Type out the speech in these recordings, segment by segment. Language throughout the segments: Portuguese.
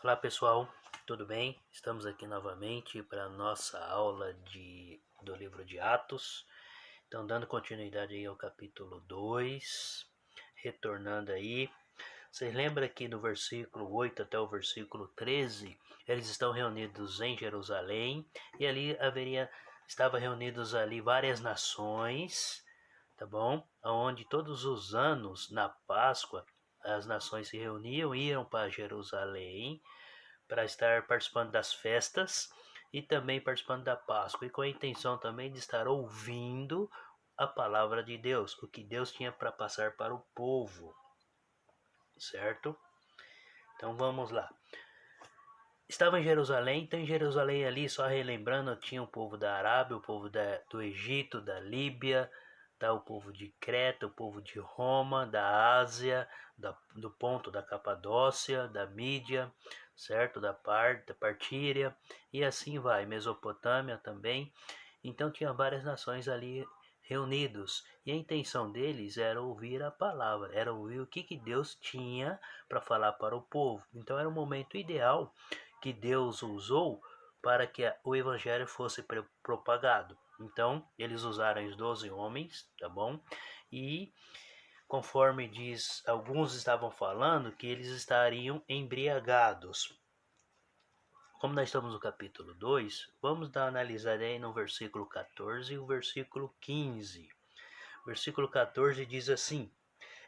Olá pessoal, tudo bem? Estamos aqui novamente para a nossa aula do livro de Atos. Então, dando continuidade aí ao capítulo 2, retornando aí. Vocês lembram que do versículo 8 até o versículo 13, eles estão reunidos em Jerusalém e ali estava reunidos ali várias nações, tá bom? Onde todos os anos, na Páscoa, as nações se reuniam, iam para Jerusalém para estar participando das festas e também participando da Páscoa, e com a intenção também de estar ouvindo a palavra de Deus, o que Deus tinha para passar para o povo, certo? Então vamos lá. Estava em Jerusalém, então em Jerusalém ali, só relembrando, tinha o povo da Arábia, o povo do Egito, da Líbia, tá? O povo de Creta, o povo de Roma, da Ásia, do ponto da Capadócia, da Mídia, certo? Da Partíria, e assim vai, Mesopotâmia também. Então tinha várias nações ali reunidos, e a intenção deles era ouvir a palavra, era ouvir o que Deus tinha para falar para o povo. Então era um momento ideal que Deus usou para que o evangelho fosse propagado. Então, eles usaram os 12 homens, tá bom? E conforme diz, alguns estavam falando que eles estariam embriagados. Como nós estamos no capítulo 2, vamos dar uma analisada aí no versículo 14 e o versículo 15. O versículo 14 diz assim: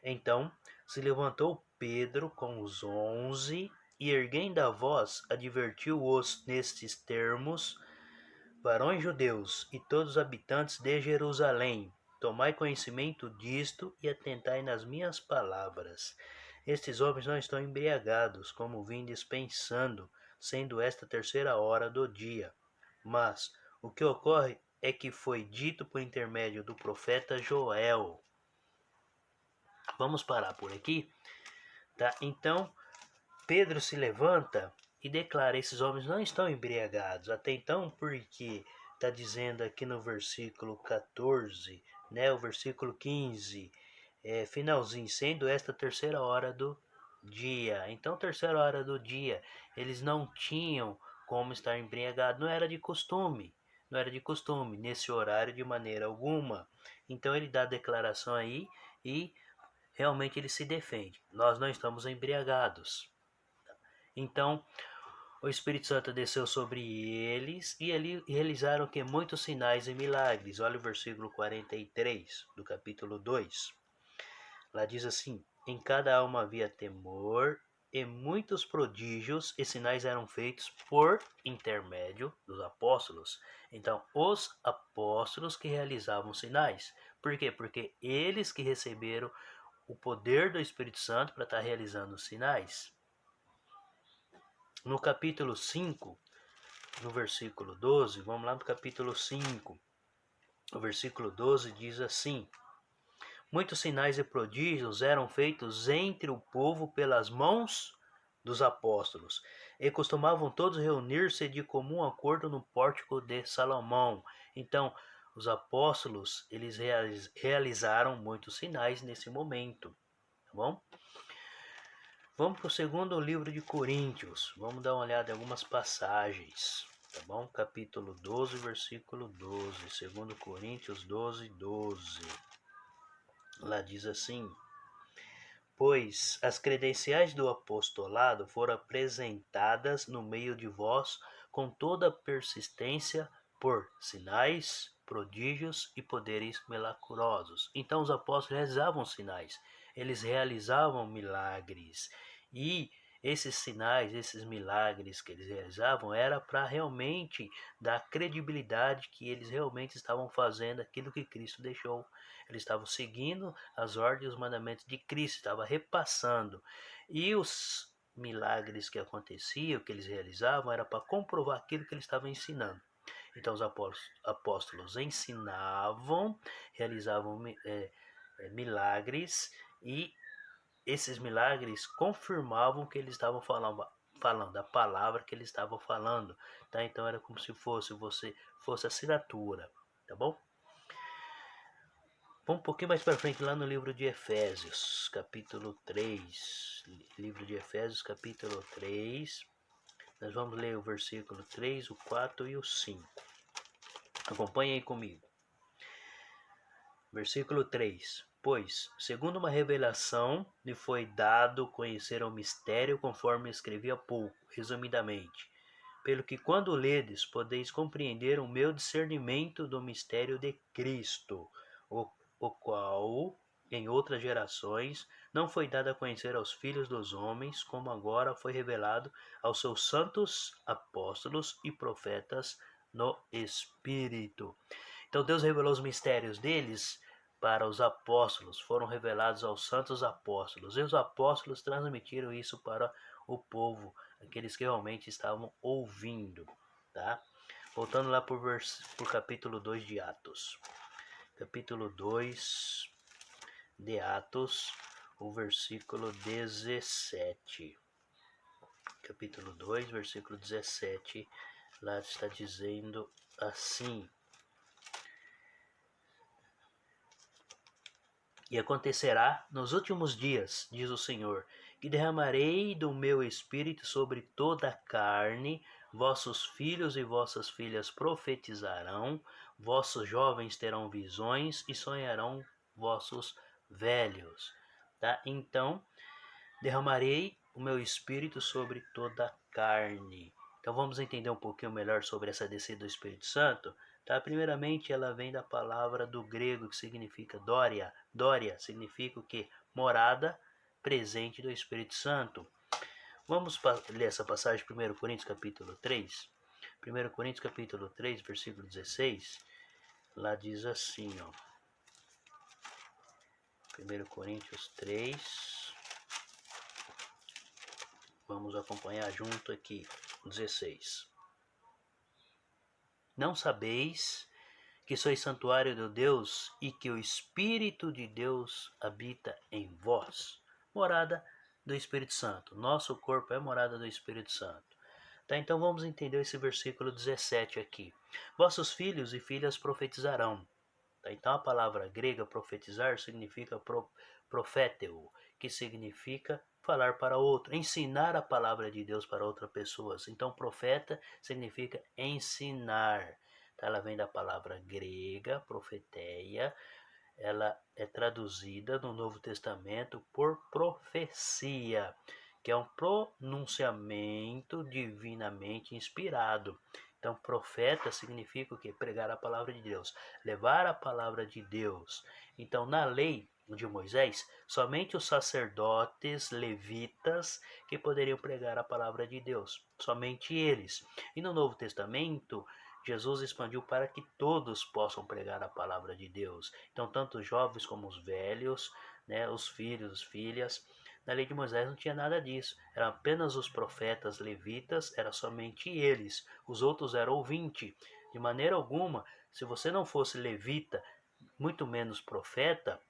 Então se levantou Pedro com os 11 e, erguendo a voz, advertiu-os nestes termos: Varões judeus e todos os habitantes de Jerusalém, tomai conhecimento disto e atentai nas minhas palavras. Estes homens não estão embriagados, como vindes pensando, sendo esta a terceira hora do dia. Mas o que ocorre é que foi dito por intermédio do profeta Joel. Vamos parar por aqui, tá? Então, Pedro se levanta e declara: esses homens não estão embriagados. Até então, porque está dizendo aqui no versículo 14, né? O versículo 15, finalzinho, sendo esta terceira hora do dia. Então, terceira hora do dia, eles não tinham como estar embriagados, não era de costume. Não era de costume, nesse horário de maneira alguma. Então ele dá a declaração aí e realmente ele se defende. Nós não estamos embriagados. Então o Espírito Santo desceu sobre eles e ali realizaram que muitos sinais e milagres. Olha o versículo 43 do capítulo 2. Lá diz assim: Em cada alma havia temor, e muitos prodígios e sinais eram feitos por intermédio dos apóstolos. Então, os apóstolos que realizavam sinais. Por quê? Porque eles que receberam o poder do Espírito Santo para estar realizando os sinais. No capítulo 5, no versículo 12, vamos lá no capítulo 5. O versículo 12 diz assim: Muitos sinais e prodígios eram feitos entre o povo pelas mãos dos apóstolos, e costumavam todos reunir-se de comum acordo no pórtico de Salomão. Então, os apóstolos, eles realizaram muitos sinais nesse momento, tá bom? Vamos para o segundo livro de Coríntios. Vamos dar uma olhada em algumas passagens, tá bom? Capítulo 12, versículo 12. Segundo Coríntios 12, 12. Lá diz assim: Pois as credenciais do apostolado foram apresentadas no meio de vós com toda persistência por sinais, prodígios e poderes milagrosos. Então os apóstolos realizavam sinais, eles realizavam milagres, e esses sinais, esses milagres que eles realizavam era para realmente dar credibilidade que eles realmente estavam fazendo aquilo que Cristo deixou. Eles estavam seguindo as ordens e os mandamentos de Cristo, estavam repassando. E os milagres que aconteciam, que eles realizavam, era para comprovar aquilo que eles estavam ensinando. Então os apóstolos ensinavam, realizavam milagres, e esses milagres confirmavam o que eles estavam falando, a palavra que eles estavam falando, tá? Então era como se fosse assinatura, tá bom? Vamos um pouquinho mais para frente, lá no livro de Efésios, capítulo 3. Livro de Efésios, capítulo 3. Nós vamos ler o versículo 3, o 4 e o 5. Acompanhe aí comigo. Versículo 3. Pois, segundo uma revelação, lhe foi dado conhecer o mistério, conforme escrevi há pouco, resumidamente. Pelo que, quando ledes, podeis compreender o meu discernimento do mistério de Cristo, o qual, em outras gerações, não foi dado a conhecer aos filhos dos homens, como agora foi revelado aos seus santos apóstolos e profetas no Espírito. Então Deus revelou os mistérios deles para os apóstolos, foram revelados aos santos apóstolos, e os apóstolos transmitiram isso para o povo, aqueles que realmente estavam ouvindo, tá? Voltando lá por capítulo 2 de Atos. Capítulo 2 de Atos, o versículo 17. Capítulo 2, versículo 17, lá está dizendo assim: E acontecerá nos últimos dias, diz o Senhor, que derramarei do meu espírito sobre toda a carne, vossos filhos e vossas filhas profetizarão, vossos jovens terão visões e sonharão vossos velhos. Tá? Então, derramarei o meu espírito sobre toda a carne. Então vamos entender um pouquinho melhor sobre essa descida do Espírito Santo. Tá? Primeiramente, ela vem da palavra do grego que significa Dória. Dória significa o quê? Morada presente do Espírito Santo. Vamos ler essa passagem de 1 Coríntios capítulo 3. 1 Coríntios capítulo 3, versículo 16. Lá diz assim, ó. 1 Coríntios 3. Vamos acompanhar junto aqui. 16. Não sabeis que sois santuário de Deus e que o Espírito de Deus habita em vós? Morada do Espírito Santo. Nosso corpo é morada do Espírito Santo. Tá, então vamos entender esse versículo 17 aqui. Vossos filhos e filhas profetizarão. Tá, então a palavra grega profetizar significa proféteo, que significa falar para outro, ensinar a palavra de Deus para outras pessoas. Então profeta significa ensinar. Tá, ela vem da palavra grega, profeteia. Ela é traduzida no Novo Testamento por profecia, que é um pronunciamento divinamente inspirado. Então, profeta significa o quê? Pregar a palavra de Deus, levar a palavra de Deus. Então, na lei de Moisés, somente os sacerdotes levitas que poderiam pregar a palavra de Deus, somente eles. E no Novo Testamento, Jesus expandiu para que todos possam pregar a palavra de Deus. Então, tanto os jovens como os velhos, né, os filhos, as filhas. Na lei de Moisés não tinha nada disso. Eram apenas os profetas levitas, era somente eles. Os outros eram ouvintes. De maneira alguma, se você não fosse levita, muito menos profeta,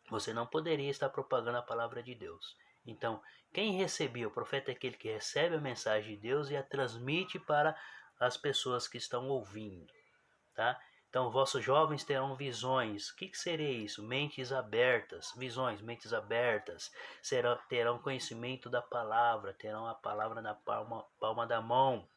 você não poderia estar propagando a palavra de Deus. Então, quem recebia, o profeta é aquele que recebe a mensagem de Deus e a transmite para as pessoas que estão ouvindo, tá? Então, vossos jovens terão visões. O que seria isso? Mentes abertas, visões, mentes abertas. Terão conhecimento da palavra, terão a palavra na palma da mão.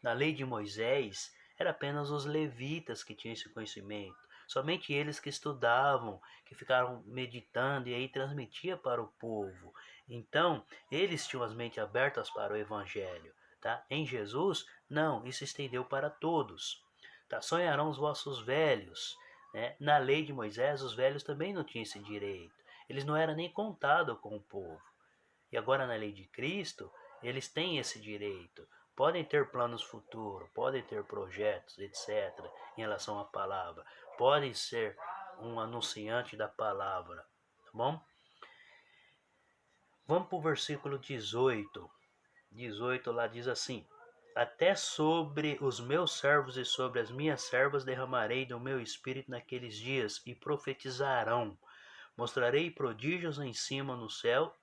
Na lei de Moisés, era apenas os levitas que tinham esse conhecimento. Somente eles que estudavam, que ficaram meditando e aí transmitia para o povo. Então, eles tinham as mentes abertas para o evangelho. Tá? Em Jesus, não, isso estendeu para todos. Tá? Sonharão os vossos velhos. Né? Na lei de Moisés, os velhos também não tinham esse direito. Eles não eram nem contados com o povo. E agora na lei de Cristo, eles têm esse direito. Podem ter planos futuros, podem ter projetos, etc., em relação à palavra. Podem ser um anunciante da palavra. Tá bom? Vamos para o versículo 18. 18 lá diz assim: Até sobre os meus servos e sobre as minhas servas derramarei do meu espírito naqueles dias, e profetizarão. Mostrarei prodígios em cima no céu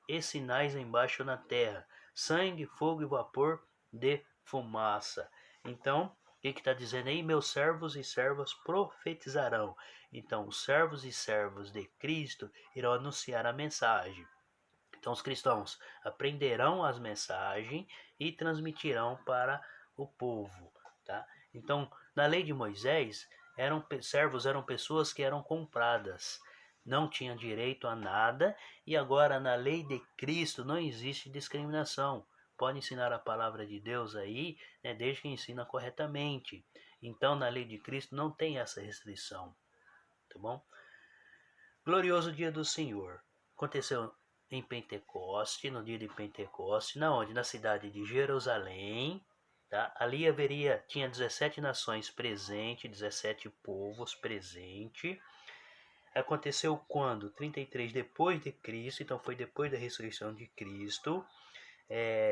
e sinais embaixo na terra: sangue, fogo e vapor de fumaça. Então, o que está dizendo aí? Meus servos e servas profetizarão. Então, os servos e servas de Cristo irão anunciar a mensagem. Então os cristãos aprenderão as mensagens e transmitirão para o povo, tá? Então, na lei de Moisés, servos eram pessoas que eram compradas, não tinham direito a nada, e agora na lei de Cristo não existe discriminação. Pode ensinar a palavra de Deus aí, né, desde que ensina corretamente. Então, na lei de Cristo não tem essa restrição, tá bom? Glorioso dia do Senhor. Aconteceu em Pentecoste, no dia de Pentecoste, na onde? Na cidade de Jerusalém, tá? Ali tinha 17 nações presentes, 17 povos presentes. Aconteceu quando? 33 depois de Cristo, então foi depois da ressurreição de Cristo.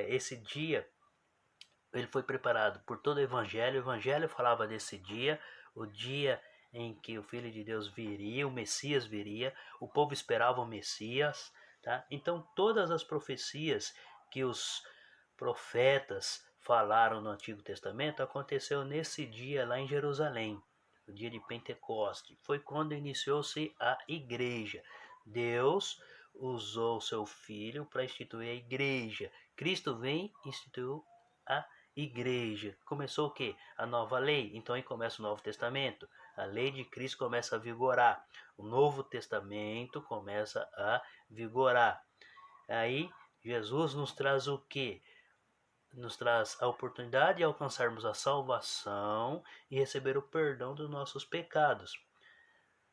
Esse dia ele foi preparado por todo o Evangelho falava desse dia, o dia em que o Filho de Deus viria, o Messias viria, o povo esperava o Messias, tá? Então todas as profecias que os profetas falaram no Antigo Testamento aconteceu nesse dia lá em Jerusalém, o dia de Pentecoste. Foi quando iniciou-se a igreja. Deus usou seu Filho para instituir a igreja. Cristo vem e instituiu a igreja. Começou o quê? A nova lei. Então aí começa o Novo Testamento. A lei de Cristo começa a vigorar. O Novo Testamento começa a vigorar. Aí Jesus nos traz o quê? Nos traz a oportunidade de alcançarmos a salvação e receber o perdão dos nossos pecados.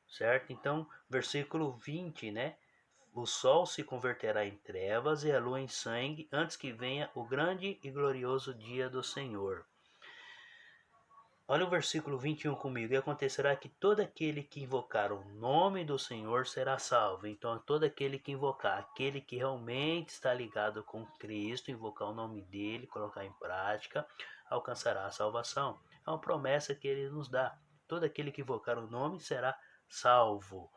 Certo? Então, versículo 20, né? O sol se converterá em trevas e a lua em sangue antes que venha o grande e glorioso dia do Senhor. Olha o versículo 21 comigo. E acontecerá que todo aquele que invocar o nome do Senhor será salvo. Então, todo aquele que invocar, aquele que realmente está ligado com Cristo, invocar o nome dele, colocar em prática, alcançará a salvação. É uma promessa que ele nos dá. Todo aquele que invocar o nome será salvo.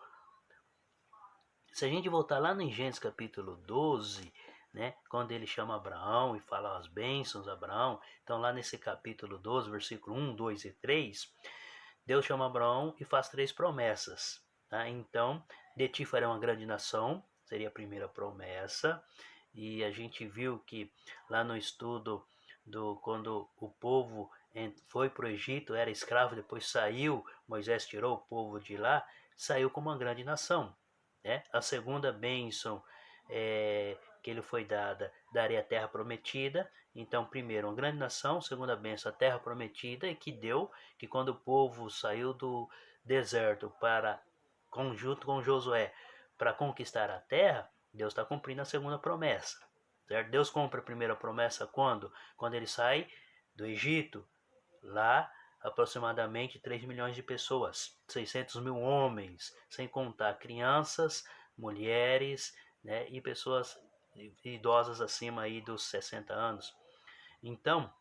Se a gente voltar lá no Gênesis capítulo 12, né, quando ele chama Abraão e fala as bênçãos a Abraão, então lá nesse capítulo 12, versículo 1, 2 e 3, Deus chama Abraão e faz 3 promessas. Tá? Então, de ti farei uma grande nação, seria a primeira promessa, e a gente viu que lá no estudo quando o povo foi para o Egito, era escravo, depois saiu, Moisés tirou o povo de lá, saiu como uma grande nação. Né? A segunda bênção que ele foi dada, daria a terra prometida. Então, primeiro, uma grande nação, segunda bênção, a terra prometida, e que quando o povo saiu do deserto para, conjunto com Josué, para conquistar a terra, Deus está cumprindo a segunda promessa. Certo? Deus cumpre a primeira promessa quando? Quando ele sai do Egito, lá aproximadamente 3 milhões de pessoas, 600 mil homens, sem contar crianças, mulheres, né, e pessoas idosas acima aí dos 60 anos. Então,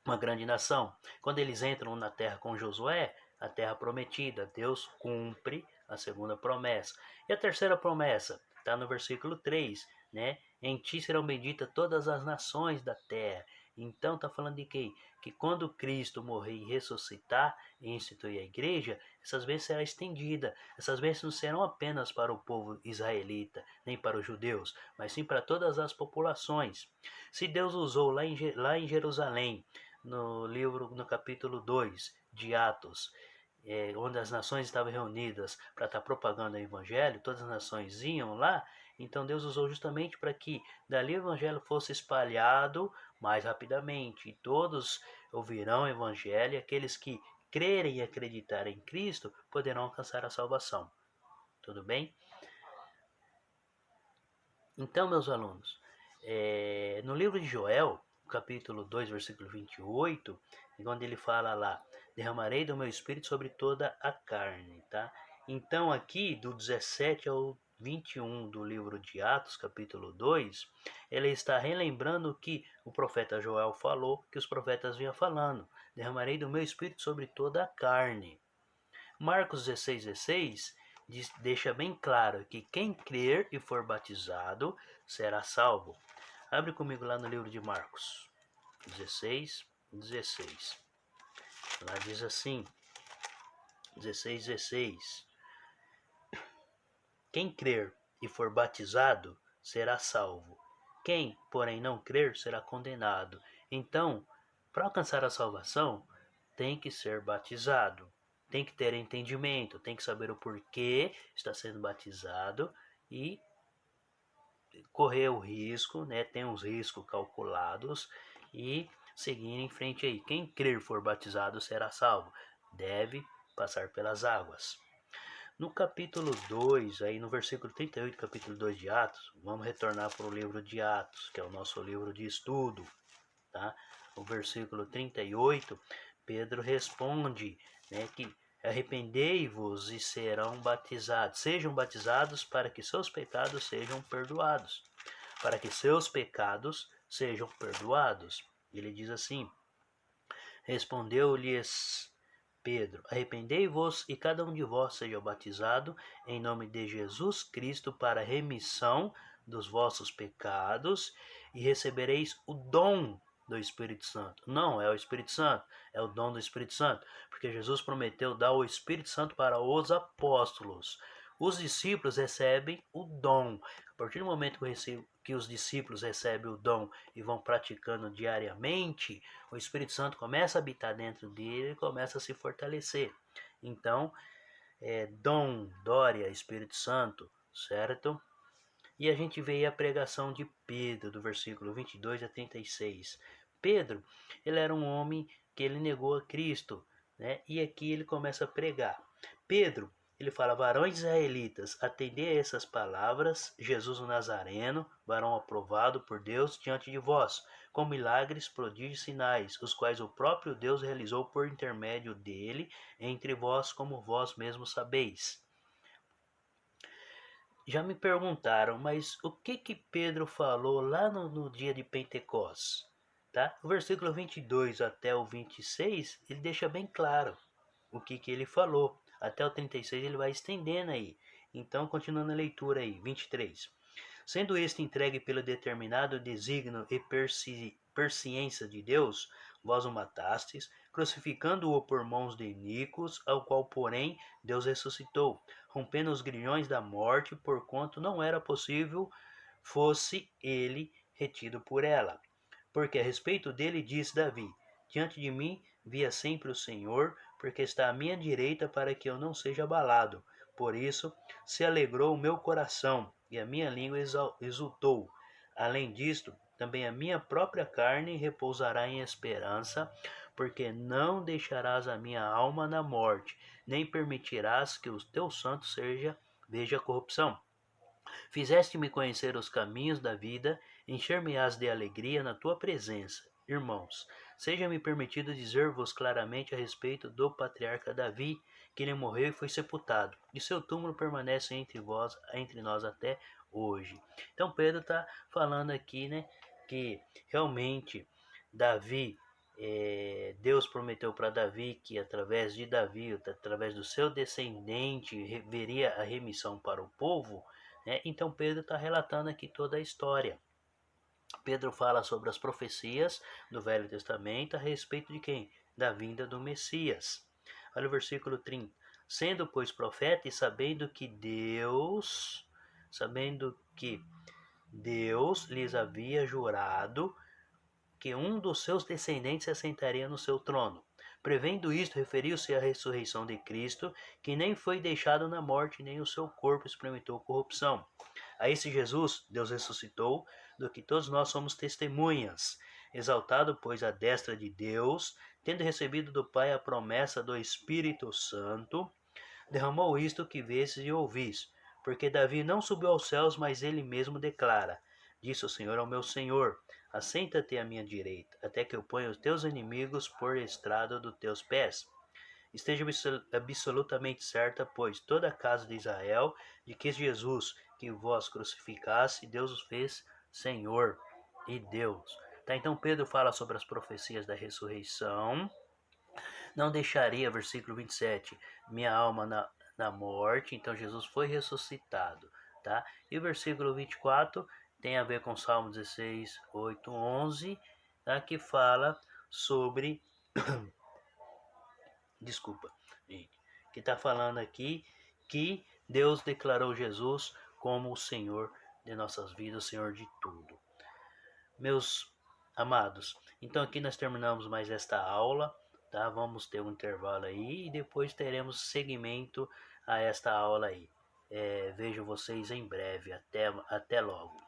uma grande nação. Quando eles entram na terra com Josué, a terra prometida, Deus cumpre a segunda promessa. E a terceira promessa está no versículo 3, né? Em ti serão benditas todas as nações da terra. Então está falando de quê? Que quando Cristo morrer e ressuscitar e instituir a igreja, essas bênçãos serão estendidas. Essas bênçãos não serão apenas para o povo israelita, nem para os judeus, mas sim para todas as populações. Se Deus usou lá em Jerusalém, no capítulo 2 de Atos, onde as nações estavam reunidas para estar propagando o evangelho, todas as nações iam lá, então Deus usou justamente para que dali o evangelho fosse espalhado mais rapidamente, e todos ouvirão o evangelho, e aqueles que crerem e acreditarem em Cristo poderão alcançar a salvação. Tudo bem? Então, meus alunos, no livro de Joel, capítulo 2, versículo 28, quando ele fala lá, derramarei do meu espírito sobre toda a carne, tá? Então aqui, do 17 ao 21 do livro de Atos, capítulo 2, ele está relembrando o que o profeta Joel falou, que os profetas vinham falando, derramarei do meu espírito sobre toda a carne. Marcos 16:16 deixa bem claro que quem crer e for batizado será salvo. Abre comigo lá no livro de Marcos 16:16. Lá diz assim, 16:16. Quem crer e for batizado será salvo. Quem, porém, não crer será condenado. Então, para alcançar a salvação, tem que ser batizado, tem que ter entendimento, tem que saber o porquê está sendo batizado e correr o risco, né? Tem uns riscos calculados e seguir em frente aí. Quem crer for batizado será salvo. Deve passar pelas águas. No capítulo 2, aí no versículo 38, capítulo 2 de Atos, vamos retornar para o livro de Atos, que é o nosso livro de estudo, tá? O versículo 38, Pedro responde, né, que arrependei-vos e serão batizados. Sejam batizados para que seus pecados sejam perdoados. Para que seus pecados sejam perdoados. Ele diz assim: respondeu-lhes Pedro: arrependei-vos e cada um de vós seja batizado em nome de Jesus Cristo para a remissão dos vossos pecados e recebereis o dom do Espírito Santo. Não é o Espírito Santo, é o dom do Espírito Santo, porque Jesus prometeu dar o Espírito Santo para os apóstolos. Os discípulos recebem o dom. A partir do momento que os discípulos recebem o dom e vão praticando diariamente, o Espírito Santo começa a habitar dentro dele e começa a se fortalecer. Então, dom, Dória, Espírito Santo, certo? E a gente vê aí a pregação de Pedro, do versículo 22 a 36. Pedro, ele era um homem que ele negou a Cristo, né? E aqui ele começa a pregar. Pedro, ele fala: varões israelitas, atendei a essas palavras, Jesus o Nazareno, varão aprovado por Deus diante de vós, com milagres, prodígios e sinais, os quais o próprio Deus realizou por intermédio dele entre vós, como vós mesmos sabeis. Já me perguntaram, mas o que Pedro falou lá no dia de Pentecostes? Tá? O versículo 22 até o 26, ele deixa bem claro o que ele falou. Até o 36 ele vai estendendo aí. Então, continuando a leitura aí, 23. Sendo este entregue pelo determinado desígnio e presciência de Deus, vós o matastes, crucificando-o por mãos de iníquos, ao qual, porém, Deus ressuscitou, rompendo os grilhões da morte, porquanto não era possível fosse ele retido por ela. Porque a respeito dele diz Davi: diante de mim via sempre o Senhor, porque está à minha direita para que eu não seja abalado. Por isso se alegrou o meu coração e a minha língua exultou. Além disto, também a minha própria carne repousará em esperança, porque não deixarás a minha alma na morte, nem permitirás que o teu santo veja corrupção. Fizeste-me conhecer os caminhos da vida, encher-me-ás de alegria na tua presença. Irmãos, seja-me permitido dizer-vos claramente a respeito do patriarca Davi, que ele morreu e foi sepultado, e seu túmulo permanece entre nós até hoje. Então Pedro está falando aqui, né, que realmente Davi, Deus prometeu para Davi que através de Davi, através do seu descendente, veria a remissão para o povo, né? Então Pedro está relatando aqui toda a história. Pedro fala sobre as profecias do Velho Testamento a respeito de quem? Da vinda do Messias. Olha o versículo 30. Sendo, pois, profeta e sabendo que Deus lhes havia jurado que um dos seus descendentes se assentaria no seu trono. Prevendo isto, referiu-se à ressurreição de Cristo, que nem foi deixado na morte, nem o seu corpo experimentou corrupção. A esse Jesus, Deus ressuscitou, do que todos nós somos testemunhas. Exaltado, pois, à destra de Deus, tendo recebido do Pai a promessa do Espírito Santo, derramou isto que vestes e ouvis. Porque Davi não subiu aos céus, mas ele mesmo declara: disse o Senhor ao meu Senhor: assenta-te à minha direita, até que eu ponha os teus inimigos por estrado dos teus pés. Esteja absolutamente certa, pois, toda a casa de Israel, de que Jesus, que vós crucificasse, Deus os fez Senhor e Deus. Tá, então Pedro fala sobre as profecias da ressurreição. Não deixaria, versículo 27, minha alma na morte. Então Jesus foi ressuscitado. Tá? E o versículo 24 tem a ver com Salmo 16, 8, 11, tá? Que fala sobre desculpa, gente, que está falando aqui que Deus declarou Jesus como o Senhor de nossas vidas, Senhor de tudo. Meus amados, então aqui nós terminamos mais esta aula, tá? Vamos ter um intervalo aí e depois teremos seguimento a esta aula aí. Vejo vocês em breve. Até logo.